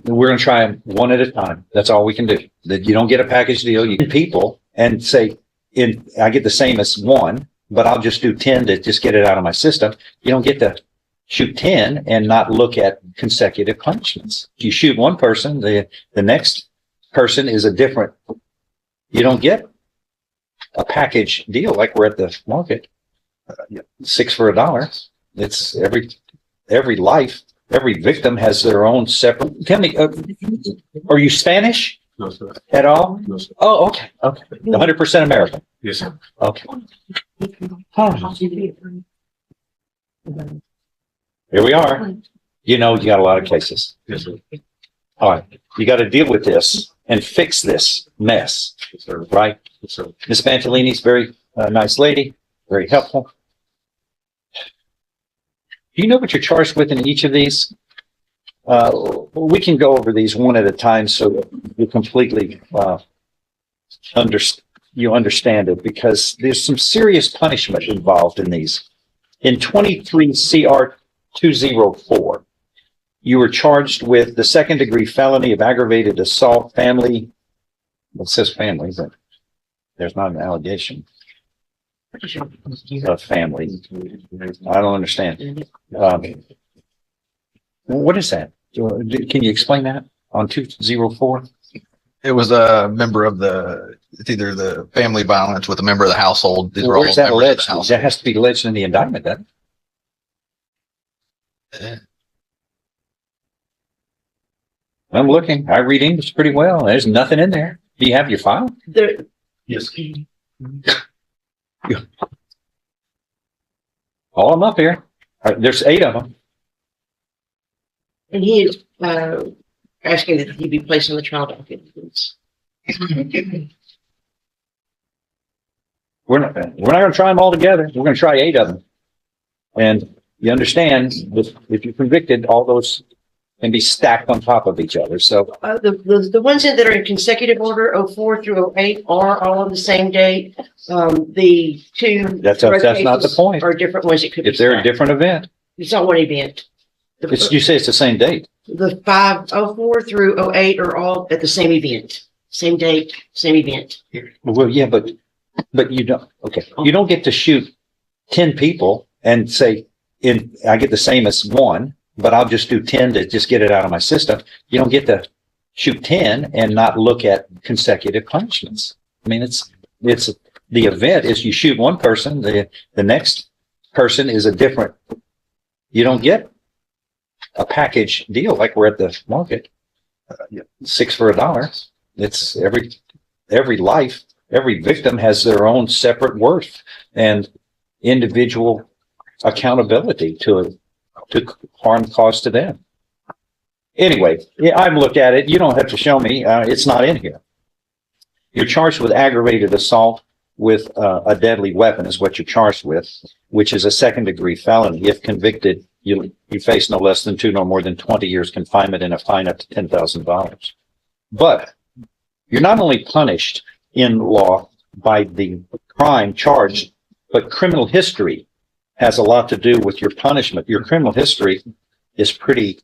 We're going to try them one at a time. That's all we can do. That you don't get a package deal. You get people and say, I get the same as one, but I'll just do 10 to just get it out of my system. You don't get to shoot 10 and not look at consecutive punishments. If you shoot one person, the next person is a different. You don't get a package deal like we're at the market. 6 for $1. It's every life. Every victim has their own separate. Tell me, are you Spanish? No, sir. At all? No, sir. Oh, okay. Okay. 100% American. Yes, sir. Okay. Here we are. You know, you got a lot of cases. Yes, sir. All right. You got to deal with this and fix this mess, Yes, sir. right? Yes, sir. Miss Pantolini's very nice lady, very helpful. Do you know what you're charged with in each of these? We can go over these one at a time so you completely understand it, because there's some serious punishment involved in these. In 23 CR 204, you were charged with the second-degree felony of aggravated assault, family. Well, it says family, but there's not an allegation of family. I don't understand. What is that? Can you explain that on 204? It was a member of it's either the family violence with a member of the household. These were all Where's that members of the alleged? household. That has to be alleged in the indictment, doesn't it? I'm looking. I read English pretty well. There's nothing in there. Do you have your file? There, Yes. All of them up here. There's 8 of them. and he is asking that he be placed on the trial documents. We're not going to try them all together. We're going to try 8 of them. And you understand that if you're convicted, all those can be stacked on top of each other. So The ones that are in consecutive order, 04 through 08, are all on the same date. The two that's not the point. are different ones. It could be If they're a stacked. different event, It's not one event. you say it's the same date. The 504 through 08 are all at the same event, same date, same event. Well, yeah, but you don't. Okay, you don't get to shoot 10 people and say, I get the same as one, but I'll just do 10 to just get it out of my system. You don't get to shoot 10 and not look at consecutive punishments. I mean, it's the event is you shoot one person, the next person is a different. You don't get a package deal like we're at the market. 6 for $1. It's every life, every victim has their own separate worth and individual accountability to harm caused to them. Anyway, yeah, I've looked at it. You don't have to show me. It's not in here. You're charged with aggravated assault with a deadly weapon is what you're charged with, which is a second-degree felony. If convicted, you face no less than 2 nor more than 20 years confinement and a fine up to $10,000. But you're not only punished in law by the crime charged, but criminal history has a lot to do with your punishment. Your criminal history is pretty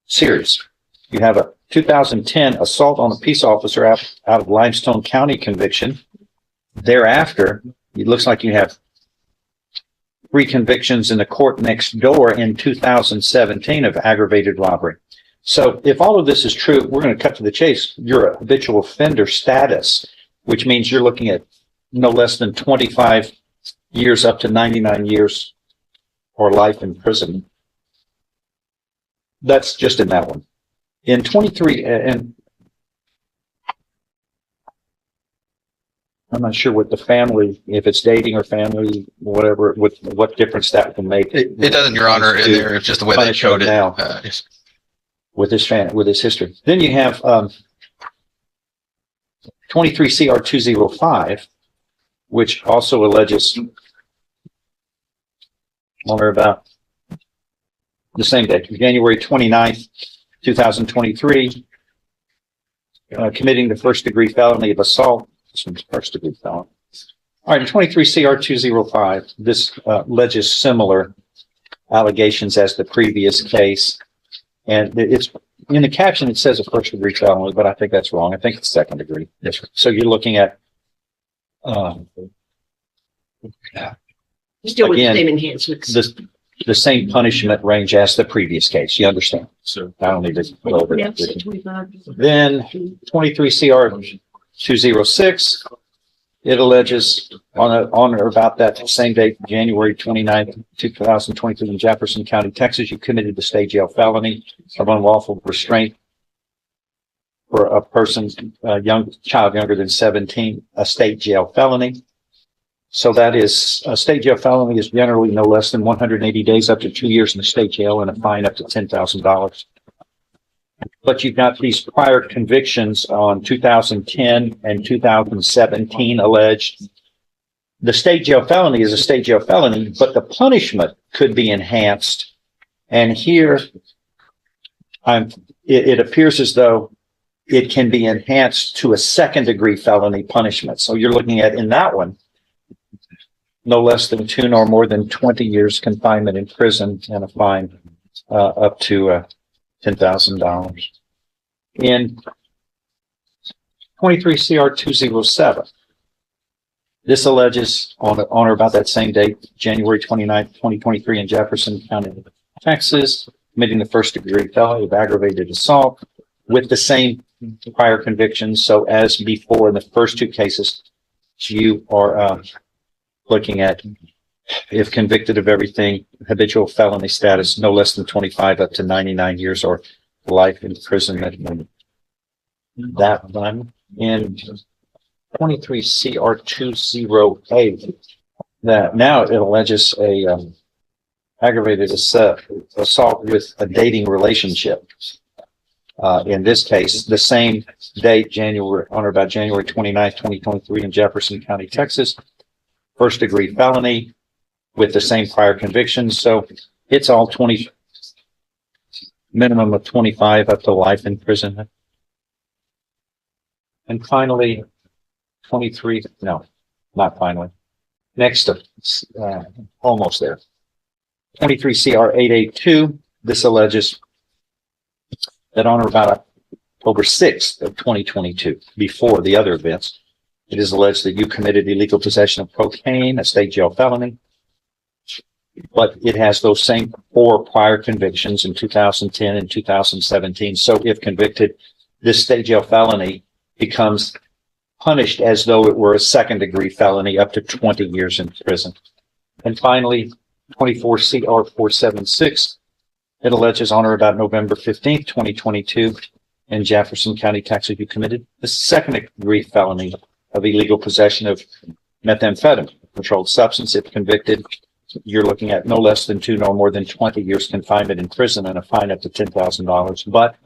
serious. You have a 2010 assault on a peace officer out of Limestone County conviction. Thereafter, it looks like you have 3 convictions in the court next door in 2017 of aggravated robbery. So if all of this is true, we're going to cut to the chase. You're a habitual offender status, which means you're looking at no less than 25 years up to 99 years or life in prison. That's just in that one. In 23, and I'm not sure what the family, if it's dating or family, whatever, what difference that will make. It doesn't, Your Honor, in there. It's just the way they showed it. Now. With his history. Then you have 23 CR 205, which also alleges on or about the same day, January 29th, 2023, committing the first-degree felony of assault. This one's first-degree felony. All right, in 23 CR 205, this alleges similar allegations as the previous case. And it's in the caption, it says a first degree felony, but I think that's wrong. I think it's second degree. Yes, sir. So you're looking at, Still with the Again, same enhancements. the same punishment range as the previous case. You understand? So I don't need to go over Yeah, that. 25. Then 23 CR 206, it alleges on or about that same date, January 29th, 2023 in Jefferson County, Texas, you committed the state jail felony of unlawful restraint for a person, a young child younger than 17, a state jail felony. So that is, a state jail felony is generally no less than 180 days up to 2 years in the state jail and a fine up to $10,000. But you've got these prior convictions on 2010 and 2017 alleged. The state jail felony is a state jail felony, but the punishment could be enhanced. And here, it appears as though it can be enhanced to a second degree felony punishment. So you're looking at, in that one, no less than 2 nor more than 20 years confinement in prison and a fine up to $10,000. In 23 CR 207, this alleges on or about that same date, January 29th, 2023 in Jefferson County, Texas, committing the first degree felony of aggravated assault with the same prior convictions. So as before in the first two cases, you are looking at, if convicted of everything, habitual felony status, no less than 25 up to 99 years or life imprisonment. That one in 23 CR 208, that now it alleges a aggravated assault with a dating relationship. In this case, the same date, January, on or about January 29th, 2023 in Jefferson County, Texas, first degree felony with the same prior convictions. So it's all 20, minimum of 25 up to life imprisonment. And finally, 23, no, not finally. Next up, almost there. 23 CR 882, this alleges that on or about October 6th of 2022, before the other events, it is alleged that you committed illegal possession of cocaine, a state jail felony, but it has those same 4 prior convictions in 2010 and 2017. So if convicted, this state jail felony becomes punished as though it were a second degree felony up to 20 years in prison. And finally, 24 CR 476, it alleges on or about November 15th, 2022 in Jefferson County, Texas, you committed the second degree felony of illegal possession of methamphetamine, controlled substance. If convicted, you're looking at no less than 2 nor more than 20 years confinement in prison and a fine up to $10,000. But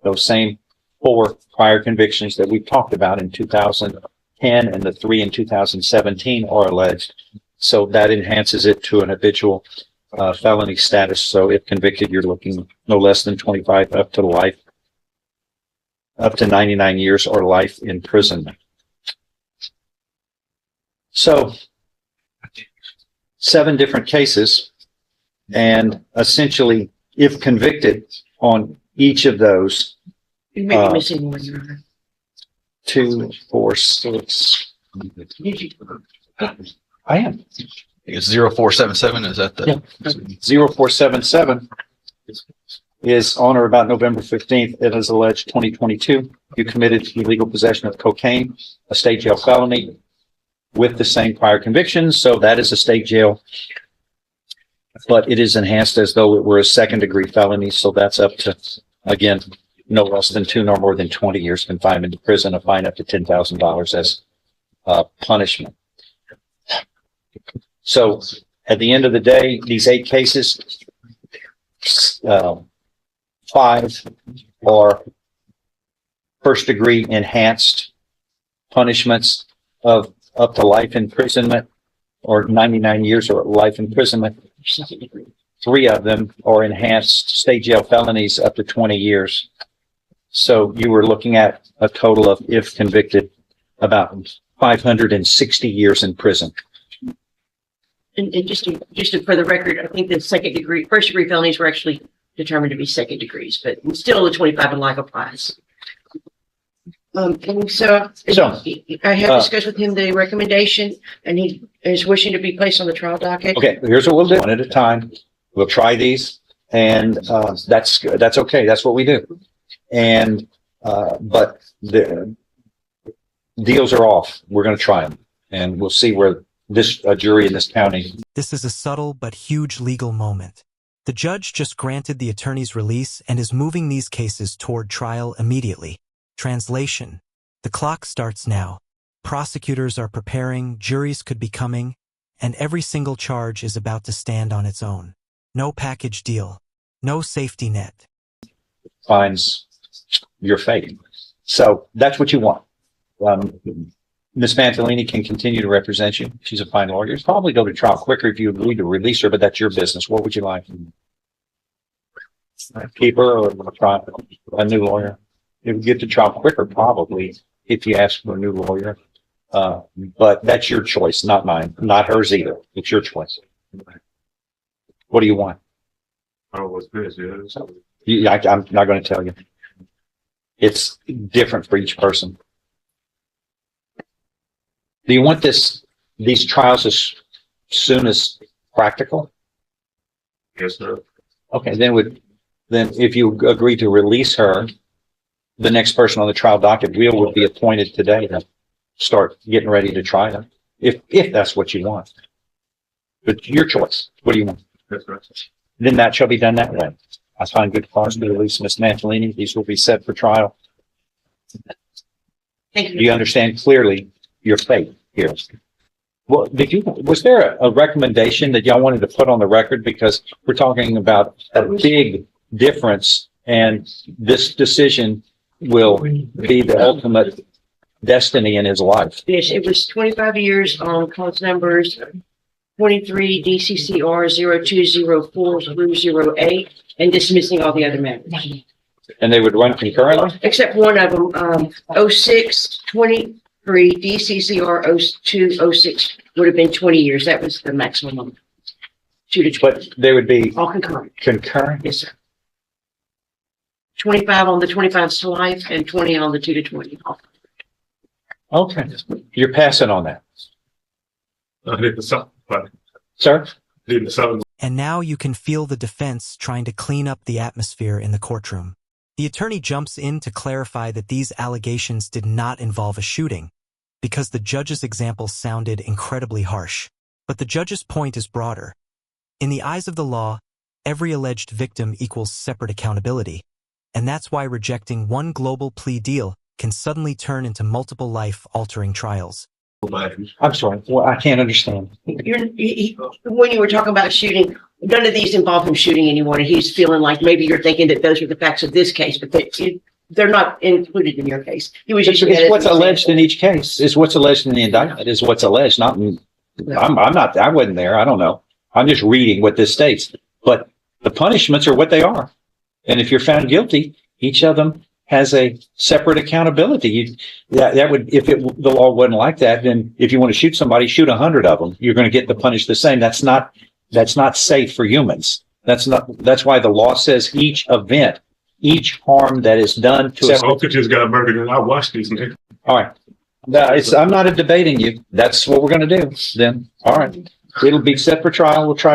those same 4 prior convictions that we've talked about in 2010 and the 3 in 2017 are alleged. So that enhances it to an habitual felony status. So if convicted, you're looking no less than 25 up to life, up to 99 years or life imprisonment. So 7 different cases, and essentially, if convicted on each of those, You may be missing one, Your Honor. 2, 4, 6. I am. it's 0477. Is that the? Yeah. 0477 is on or about November 15th. It is alleged 2022. You committed illegal possession of cocaine, a state jail felony with the same prior convictions. So that is a state jail, but it is enhanced as though it were a second degree felony. So that's up to, again, no less than 2 nor more than 20 years confinement to prison, a fine up to $10,000 as punishment. So at the end of the day, these 8 cases, 5 are first degree enhanced punishments of up to life imprisonment or 99 years or life imprisonment. 3 of them are enhanced state jail felonies up to 20 years. So you were looking at a total of, if convicted, about 560 years in prison. And for the record, I think the first degree felonies were actually determined to be second degrees, but still the 25 and life applies. And so I have discussed with him the recommendation, and he is wishing to be placed on the trial docket. Okay, here's what we'll do. One at a time. We'll try these, and that's okay. That's what we do. And but the deals are off. We're going to try them, and we'll see where this jury in this county. This is a subtle but huge legal moment. The judge just granted the attorney's release and is moving these cases toward trial immediately. Translation: the clock starts now. Prosecutors are preparing, juries could be coming, and every single charge is about to stand on its own. No package deal, no safety net. Finds your fate. So that's what you want. Ms. Mantalini can continue to represent you. She's a fine lawyer. You'd probably go to trial quicker if you agreed to release her, but that's your business. What would you like? Keep her or try a new lawyer? You would get to trial quicker probably if you ask for a new lawyer. But that's your choice, not mine, not hers either. It's your choice. What do you want? Oh, what's this? I'm not going to tell you. It's different for each person. Do you want these trials as soon as practical? Yes, sir. Okay, then if you agree to release her, the next person on the trial docket will be appointed today to start getting ready to try them, if that's what you want. But your choice. What do you want? That's right. Then that shall be done that way. I find good cause to release Ms. Mantalini. These will be set for trial. Thank you. Do you understand clearly your fate here? Well, was there a recommendation that y'all wanted to put on the record? Because we're talking about a big difference, and this decision will be the ultimate destiny in his life. Yes, it was 25 years on cause numbers 23 DCCR 0204 through 08, and dismissing all the other matters. And they would run concurrently? Except one of them, 0623 DCCR 0206 would have been 20 years. That was the maximum number. 2 to 20. But they would be All concurrent. concurrent? Yes, sir. 25 on the 25 to life and 20 on the 2 to 20. Okay. You're passing on that. I did the something, but Sir? did the something. And now you can feel the defense trying to clean up the atmosphere in the courtroom. The attorney jumps in to clarify that these allegations did not involve a shooting, because the judge's example sounded incredibly harsh. But the judge's point is broader. In the eyes of the law, every alleged victim equals separate accountability, and that's why rejecting one global plea deal can suddenly turn into multiple life-altering trials. I'm sorry. Well, I can't understand. When you were talking about shooting, none of these involve him shooting anyone, and he's feeling like maybe you're thinking that those are the facts of this case, but they're not included in your case. He was using that as It's what's an alleged in example. each case. Is what's alleged in the indictment is what's alleged. Not. I wasn't there. I don't know. I'm just reading what this states. But the punishments are what they are. And if you're found guilty, each of them has a separate accountability. That would, if the law wasn't like that, then if you want to shoot somebody, shoot 100 of them. You're going to get the punish the same. That's not safe for humans. That's why the law says each event, each harm that is done to us. Both just got murdered, and I watched these. Man. All right. I'm not debating you. That's what we're going to do then. All right. It'll be set for trial. We'll try.